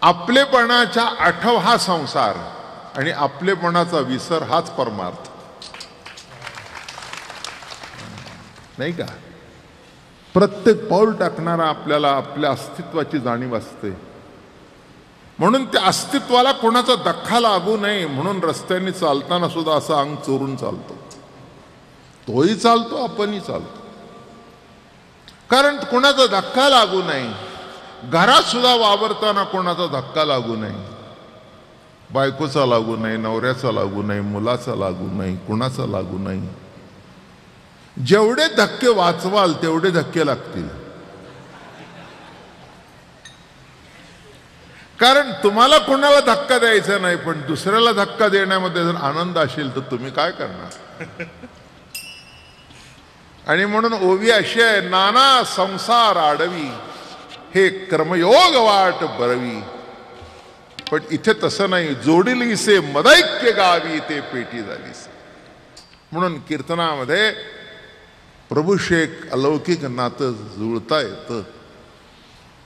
आपलेपणाचा आठव हा संसार आणि आपलेपणाचा विसर हाच परमार्थ, नाही का? प्रत्येक पाऊल टाकणारा आपल्याला आपल्या अस्तित्वाची जाणीव असते. म्हणून त्या अस्तित्वाला कोणाचा धक्का लागू नये म्हणून रस्त्याने चालताना सुद्धा असं अंग चोरून चालतो. तोही चालतो, आपणही चालतो, कारण कोणाचा धक्का लागू नये. घरात सुद्धा वावरताना कोणाचा धक्का लागू नये, बायकोचा लागू नये, नवऱ्याचा लागू नये, मुलाचा लागू नये, कुणाचा लागू नये. जेवढे धक्के वाचवाल तेवढे धक्के लागतील. कारण तुम्हाला कोणाला धक्का द्यायचा नाही, पण दुसऱ्याला धक्का देण्यामध्ये जर आनंद असेल तर तुम्ही काय करणार? आणि म्हणून ओवी अशी आहे, नाना संसार आडवी हे कर्मयोग वाट बरवी. पण इथे तसं नाही, जोडिली से मदैक्य गावी ते पेटी झालीस. म्हणून कीर्तनामध्ये प्रभूशेक अलौकिक नातं जुळता येतं.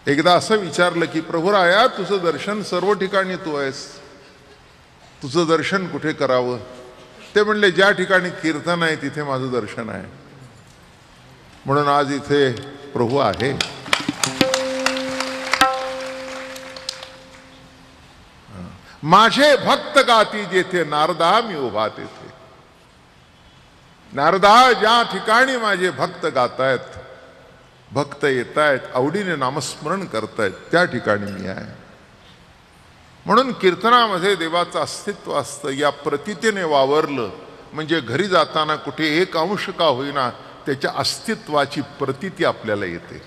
एकदा असं विचारलं की प्रभुराया, तुझं दर्शन सर्व ठिकाणी तू आहेस, तुझं दर्शन कुठे करावं? ते म्हणले, ज्या ठिकाणी कीर्तन आहे तिथे माझं दर्शन आहे. म्हणून आज इथे प्रभू आहे. माझे भक्त गाती जेथे नारदा मी उभा तेथे. नारदा, ज्या ठिकाणी माझे भक्त गातायत, भक्त येतायत, आवडीने नामस्मरण करतायत, त्या ठिकाणी मी आहे. म्हणून कीर्तनामध्ये देवाचं अस्तित्व असतं. या प्रतीतीने वावरलं म्हणजे घरी जाताना कुठे एक अंश का होईना त्याच्या अस्तित्वाची प्रतीती आपल्याला येते.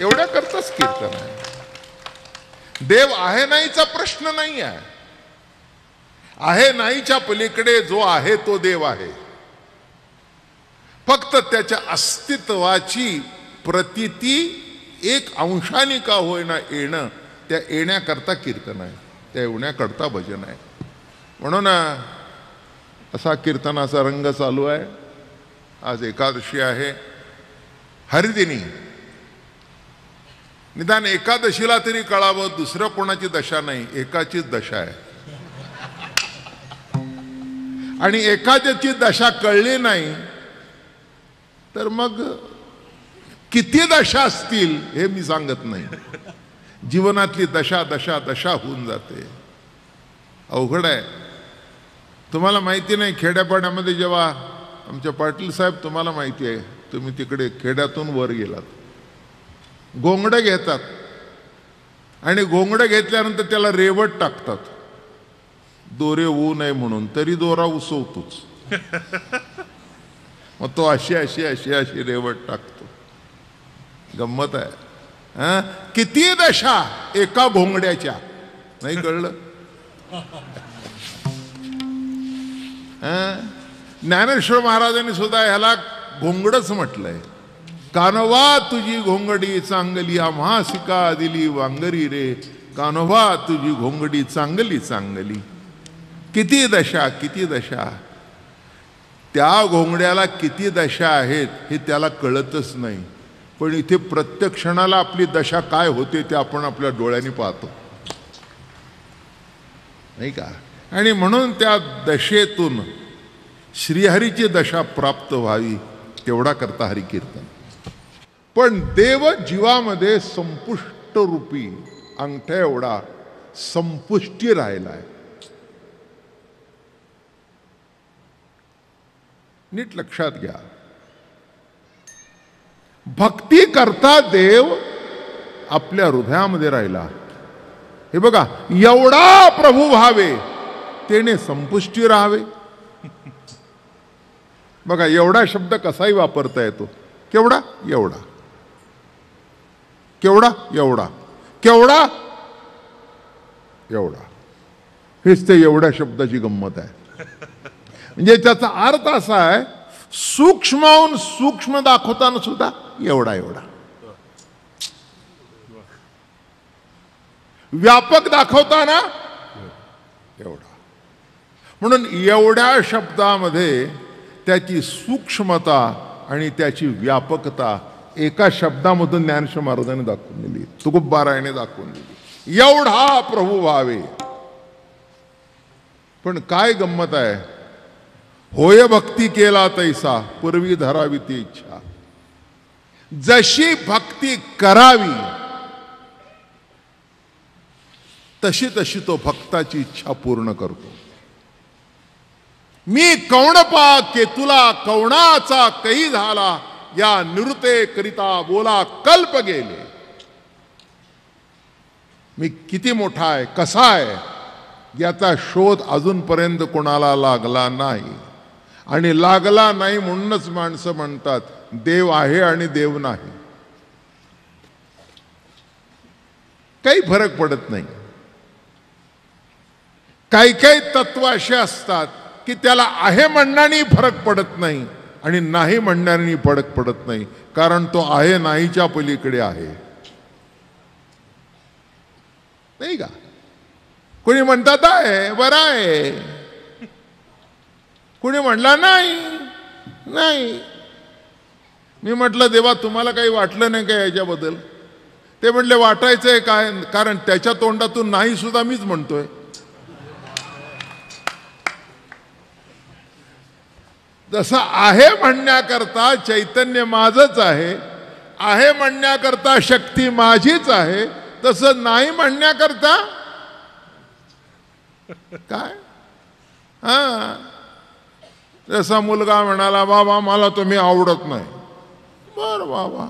एवढ्या करताच कीर्तन आहे. देव आहे नाहीचा प्रश्न नाही आहे. आहे नाहीच्या पलीकडे जो आहे तो देव आहे. फक्त त्याच्या अस्तित्वाची प्रतीती एक अंशाने का होईना येणं, त्या येण्याकरता कीर्तन आहे, त्या येण्याकरता भजन आहे. म्हणून असा कीर्तनाचा रंग चालू आहे. आज एकादशी आहे, हरिदिनी. निदान एकादशीला तरी कळावं दुसरं कोणाची दशा नाही, एकाचीच दशा आहे. आणि एकाची दशा कळली नाही तर मग किती दशा असतील हे मी सांगत नाही. जीवनातली दशा दशा दशा होऊन जाते. अवघड आहे. तुम्हाला माहिती नाही, खेड्यापाड्यामध्ये जेव्हा आमच्या पाटील साहेब, तुम्हाला माहिती आहे, तुम्ही तिकडे खेड्यातून वर गेलात, घोंगडं घेतात आणि घोंगडं घेतल्यानंतर त्याला रेवट टाकतात, दोरे होऊ नये म्हणून, तरी दोरा उसवतोच. मग तो अशी अशी अशी अशी रेवट टाकतो. गंमत आहे. किती दशा एका घोंगड्याच्या, नाही कळलं? ज्ञानेश्वर महाराजांनी सुद्धा ह्याला घोंगडच म्हटलंय. कानोबा तुझी घोंगडी चांगली, आम्हासिका दिली वांगरी रे. कानोबा तुझी घोंगडी चांगली चांगली. किती दशा, किती दशा. त्या घोंगड्याला किती दशा आहेत हे त्याला कळतच नाही. पण इथे प्रत्येक क्षणाला आपली दशा काय होते ते आपण आपल्या डोळ्यांनी पाहतो, नाही का? आणि म्हणून त्या दशेतून श्रीहरीची दशा प्राप्त व्हावी तेवढा करता हरिकीर्तन. पण देव जीवामध्ये संपुष्ट रूपी अंगठ्या एवढा संपुष्टी राहिलाय. नीट लक्षात घ्या. भक्ती करता देव आपल्या हृदयामध्ये राहिला. हे बघा, एवढा प्रभू व्हावे तेने संपुष्टी राहावे. बघा, एवढा शब्द कसाही वापरता येतो. केवढा, एवढा, केवढा, एवढा, केवढा, एवढा. हेच ते एवढ्या शब्दाची गंमत आहे. म्हणजे त्याचा अर्थ असा आहे, सूक्ष्महून सूक्ष्म दाखवताना सुद्धा एवढा एवढा, व्यापक दाखवताना एवढा. म्हणून एवढ्या शब्दामध्ये त्याची सूक्ष्मता आणि त्याची व्यापकता एका शब्दामधून ज्ञानेश्वर महाराजांनी दाखवून दिली, तुकोबारायाने दाखवून दिली. एवढा प्रभू व्हावे. पण काय गंमत आहे, होय भक्ती केला तैसा पूर्वी धरावी ती इच्छा. जशी भक्ती करावी तशी तशी तो भक्ताची इच्छा पूर्ण करतो. मी कौणपा केतुला कौणाचा कही झाला, या निवृत्ते करिता बोला कल्प गेले. मी किती मोठा आहे, कसा आहे, याचा शोध अजूनपर्यंत कोणाला लागला नाही. आणि लागला नाही म्हणूनच माणसं म्हणतात देव आहे आणि देव नाही. काही फरक पडत नाही. काही काही तत्व असे असतात की त्याला आहे म्हणण्याने फरक पडत नाही आणि नाही म्हणण्याने फरक पडत नाही, कारण तो आहे नाहीच्या पलीकडे आहे. नाही का? कोणी म्हणतात आहे बरं आहे, कोणी म्हणला नाही नाही. मी म्हटलं देवा तुम्हाला काही वाटलं नाही का याच्याबद्दल? ते म्हटले वाटायचंय काय, कारण त्याच्या तोंडातून नाही सुद्धा मीच म्हणतोय. जसं आहे म्हणण्याकरता चैतन्य माझंच आहे म्हणण्याकरता शक्ती माझीच आहे, तसं नाही म्हणण्याकरता काय? जसा मुलगा म्हणाला बाबा मला तुम्ही आवडत नाही. बर बाबा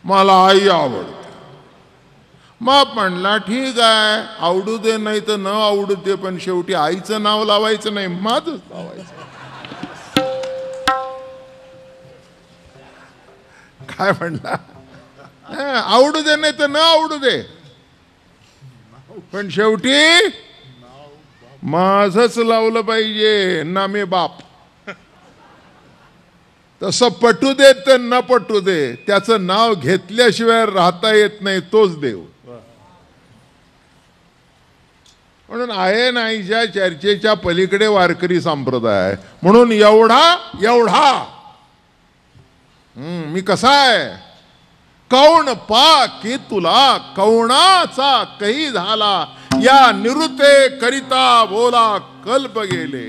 मला आई आवडते. मग म्हणला ठीक आहे आवडू दे नाही तर न आवडू दे, पण शेवटी आईचं नाव लावायचं नाही, माझंच लावायचं. काय म्हणला? आवडू दे नाही तर न आवडू दे, पण शेवटी माझंच लावलं पाहिजे ना मी बाप. तसं पटू दे तर न पटू दे, त्याचं नाव घेतल्याशिवाय राहता येत नाही, तोच देव. म्हणून आहे नाहीच्या चर्चेच्या पलीकडे वारकरी संप्रदाय आहे. म्हणून एवढा मी कसा आहे, कौण पा की तुला कौणाचा कही झाला, या निवृत्ते करिता बोला कल्प गेले.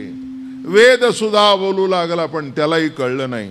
वेद सुद्धा बोलू लागला पण त्यालाही कळलं नाही.